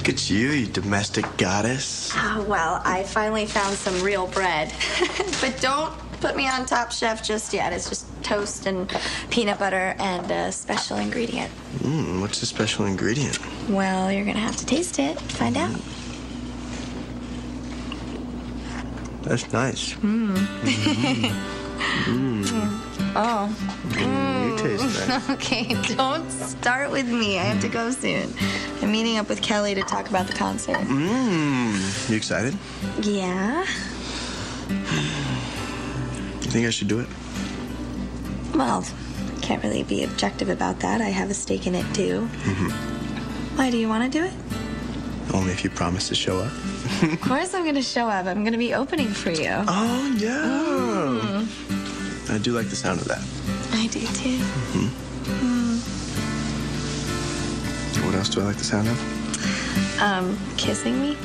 Look at you domestic goddess. Oh, well, I finally found some real bread. But don't put me on Top Chef just yet. It's just toast and peanut butter and a special ingredient. What's the special ingredient? Well, you're gonna have to taste it. Find out. That's nice. Oh. You taste nice. Okay, don't start with me. I have to go soon. I'm meeting up with Kelly to talk about the concert. You excited? Yeah? You think I should do it? Well, can't really be objective about that. I have a stake in it, too. Why, do you want to do it? Only if you promise to show up. Of course I'm going to show up. I'm going to be opening for you. Oh, yeah. I do like the sound of that. I do, too. What else do I like the sound of? Kissing me?